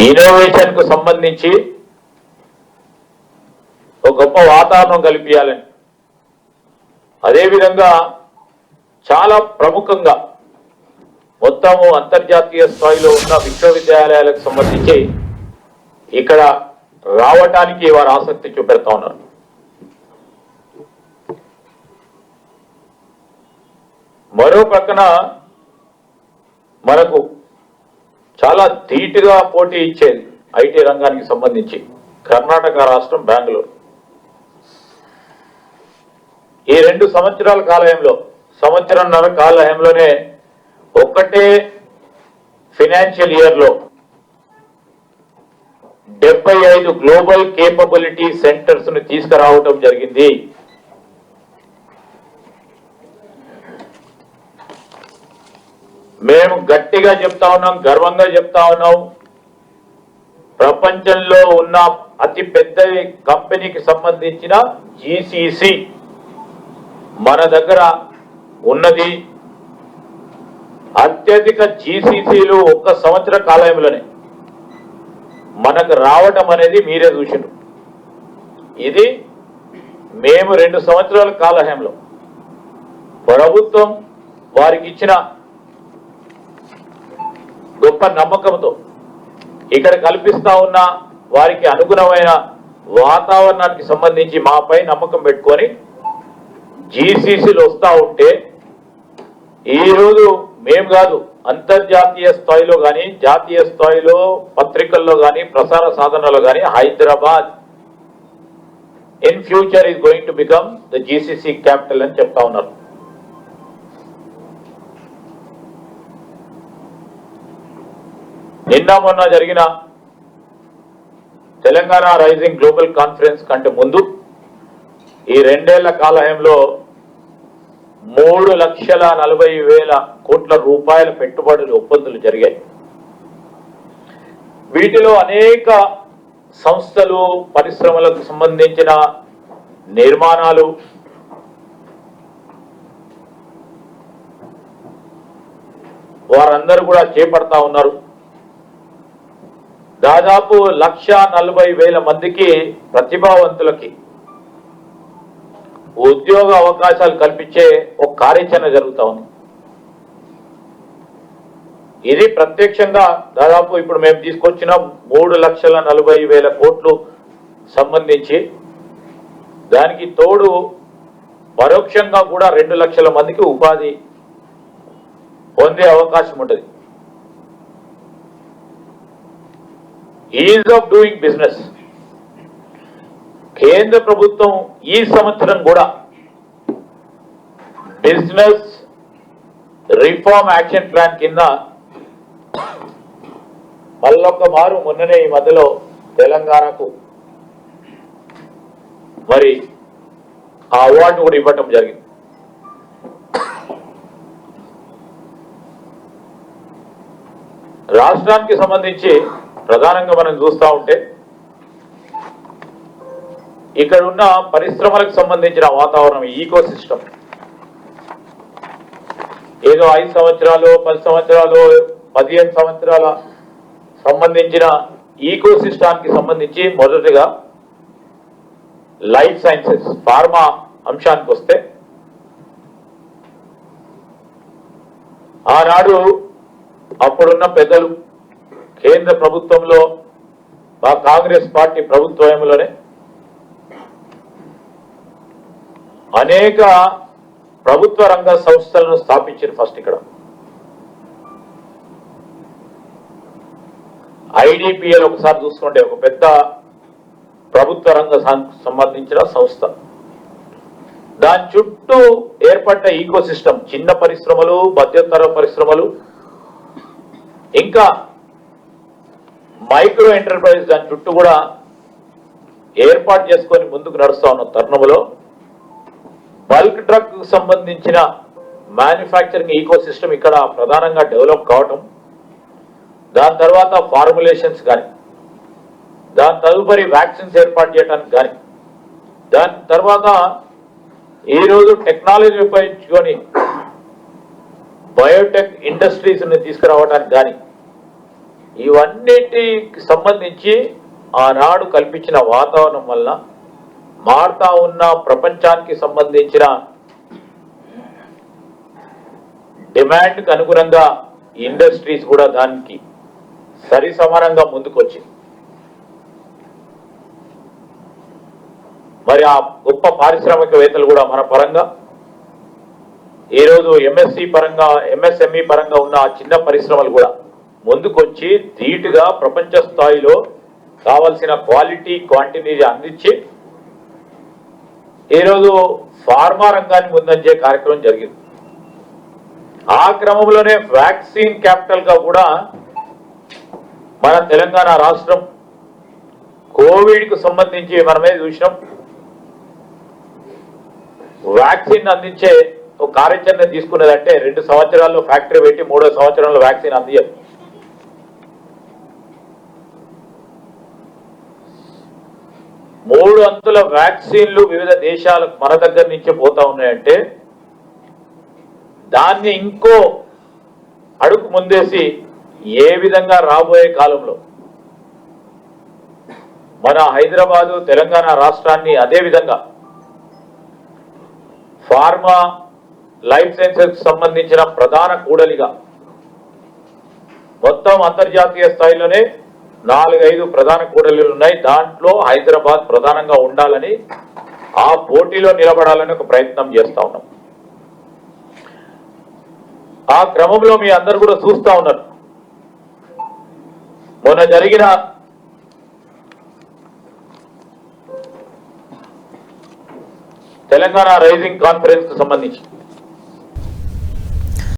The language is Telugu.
ఇన్నోవేషన్ కు సంబంధించి ఒక గొప్ప వాతావరణం కల్పించాలని, అదేవిధంగా చాలా ప్రముఖంగా మొత్తము అంతర్జాతీయ స్థాయిలో ఉన్న విశ్వవిద్యాలయాలకు సంబంధించి ఇక్కడ రావటానికి వారు ఆసక్తి చూపెడతా ఉన్నారు. మరో పక్కన మనకు చాలా ధీటుగా పోటీ ఇచ్చేది ఐటీ రంగానికి సంబంధించి కర్ణాటక రాష్ట్రం బెంగళూరు. ఈ 2 సంవత్సరాల కాలంలో, సంవత్సరంన్నర కాలంలోనే ఒక్కటే ఫైనాన్షియల్ ఇయర్ లో 75 గ్లోబల్ కేపబిలిటీ సెంటర్స్ ను తీసుకురావటం జరిగింది. మేము గట్టిగా చెప్తా ఉన్నాం, గర్వంగా చెప్తా ఉన్నాం, ప్రపంచంలో ఉన్న అతి పెద్ద కంపెనీకి సంబంధించిన జీసీసీ మన దగ్గర ఉన్నది. అత్యధిక జీసీసీలు ఒక్క సంవత్సర కాలంలోనే మనకు రావటం అనేది మీరే చూసినారు. ఇది మేము 2 సంవత్సరాల కాలంలో ప్రభుత్వం వారికి ఇచ్చిన గొప్ప నమ్మకంతో ఇక్కడ కల్పిస్తా ఉన్న వారికి అనుగుణమైన వాతావరణానికి సంబంధించి మాపై నమ్మకం పెట్టుకొని జీసీసీలు వస్తూ ఉంటే ఈరోజు మేము కాదు, అంతర్జాతీయ స్థాయిలో కానీ జాతీయ స్థాయిలో పత్రికల్లో కానీ ప్రసార సాధనాల్లో కానీ Hyderabad in future is going to become the GCC capital అని చెప్తా ఉన్నారు. నిన్న మొన్న జరిగిన తెలంగాణ రైజింగ్ గ్లోబల్ కాన్ఫరెన్స్ కంటే ముందు ఈ 2 ఏళ్ల కాలంలో 3,40,000 కోట్ల రూపాయల పెట్టుబడులు ఒప్పందాలు జరిగాయి. వీటిలో అనేక సంస్థలు, పరిశ్రమలకు సంబంధించిన నిర్మాణాలు, వారందరూ కూడా చేపడతా ఉన్నారు. దాదాపు 1,40,000 మందికి, ప్రతిభావంతులకి ఉద్యోగ అవకాశాలు కల్పించే ఒక కార్యాచరణ జరుగుతూ ఉంది. ఇది ప్రత్యక్షంగా దాదాపు ఇప్పుడు మేము తీసుకొచ్చిన 3,40,000 కోట్లు సంబంధించి, దానికి తోడు పరోక్షంగా కూడా 2 లక్షల మందికి ఉపాధి పొందే అవకాశం ఉంటుంది. ఈజ్ ఆఫ్ డూయింగ్ బిజినెస్ కేంద్ర ప్రభుత్వం ఈ సంవత్సరం కూడా బిజినెస్ రిఫార్మ్ యాక్షన్ ప్లాన్ కింద మళ్ళొక్క మారు మొన్ననే ఈ మధ్యలో తెలంగాణకు మరి ఆ అవార్డు కూడా ఇవ్వటం జరిగింది. రాష్ట్రానికి సంబంధించి ప్రధానంగా మనం చూస్తూ ఉంటే ఇక్కడ ఉన్న పరిశ్రమలకు సంబంధించిన వాతావరణం, ఈకో సిస్టమ్ ఏదో 5 సంవత్సరాలు 10 సంవత్సరాలు 15 సంవత్సరాల సంబంధించిన ఈకో సిస్టానికి సంబంధించి మొదటిగా లైఫ్ సైన్సెస్, ఫార్మా అంశానికి వస్తే ఆనాడు అప్పుడున్న పెద్దలు కేంద్ర ప్రభుత్వంలో కాంగ్రెస్ పార్టీ ప్రభుత్వంలోనే అనేక ప్రభుత్వ రంగ సంస్థలను స్థాపించారు. ఫస్ట్ ఇక్కడ ఐడిపిఎల్ ఒకసారి చూసుకుంటే ఒక పెద్ద ప్రభుత్వ రంగ సంబంధించిన సంస్థ. దాని చుట్టూ ఏర్పడ్డ ఈకో సిస్టమ్, చిన్న పరిశ్రమలు, మధ్యతర పరిశ్రమలు, ఇంకా మైక్రో ఎంటర్ప్రైజ్ దాని చుట్టూ కూడా ఏర్పాటు చేసుకొని ముందుకు నడుస్తా ఉన్న తరుణంలో బల్క్ డ్రగ్ సంబంధించిన మ్యానుఫ్యాక్చరింగ్ ఈకో సిస్టమ్ ఇక్కడ ప్రధానంగా డెవలప్ కావటం, దాని తర్వాత ఫార్ములేషన్స్ కానీ, దాని తదుపరి వ్యాక్సిన్స్ ఏర్పాటు చేయడానికి కానీ, దాని తర్వాత ఈరోజు టెక్నాలజీ ఉపయోగించుకొని బయోటెక్ ఇండస్ట్రీస్ని తీసుకురావడానికి కానీ ఇవన్నిటికి సంబంధించి ఆనాడు కల్పించిన వాతావరణం వల్ల మారుతా ఉన్న ప్రపంచానికి సంబంధించిన డిమాండ్కి అనుగుణంగా ఇండస్ట్రీస్ కూడా దానికి సరి సమానంగా ముందుకొచ్చింది. మరి ఆ గొప్ప పారిశ్రామికవేత్తలు కూడా మన పరంగా ఈరోజు ఎంఎస్ఎంఈ పరంగా ఉన్న ఆ చిన్న పరిశ్రమలు కూడా ముందుకొచ్చి ధీటుగా ప్రపంచ స్థాయిలో కావాల్సిన క్వాలిటీ క్వాంటిటీ అందించి ఈరోజు ఫార్మా రంగాన్ని ముందంజే కార్యక్రమం జరిగింది. ఆ క్రమంలోనే వ్యాక్సిన్ క్యాపిటల్ గా కూడా మన తెలంగాణ రాష్ట్రం కోవిడ్ కు సంబంధించి మనమే చూసినాం. వ్యాక్సిన్ అందించే ఒక కార్యాచరణ తీసుకున్నదంటే 2 సంవత్సరాల్లో ఫ్యాక్టరీ పెట్టి 3వ సంవత్సరంలో వ్యాక్సిన్ అందించారు. మూడు అంతుల వ్యాక్సిన్లు వివిధ దేశాలకు మన దగ్గర నుంచే పోతా ఉన్నాయంటే దాన్ని ఇంకో అడుగు ముందేసి ఏ విధంగా రాబోయే కాలంలో మన హైదరాబాదు తెలంగాణ రాష్ట్రాన్ని అదే విధంగా ఫార్మా లైఫ్ సైన్సెస్ సంబంధించిన ప్రధాన కూడలిగా మొత్తం అంతర్జాతీయ స్థాయిలోనే 4-5 ప్రధాన కూడలిలు ఉన్నాయి. దాంట్లో హైదరాబాద్ ప్రధానంగా ఉండాలని ఆ పోటీలో నిలబడాలని ఒక ప్రయత్నం చేస్తా ఉన్నాం. ఆ క్రమంలో మీ అందరు కూడా చూస్తా ఉన్నారు. మొన్న జరిగిన తెలంగాణ రైజింగ్ కాన్ఫరెన్స్ కు సంబంధించి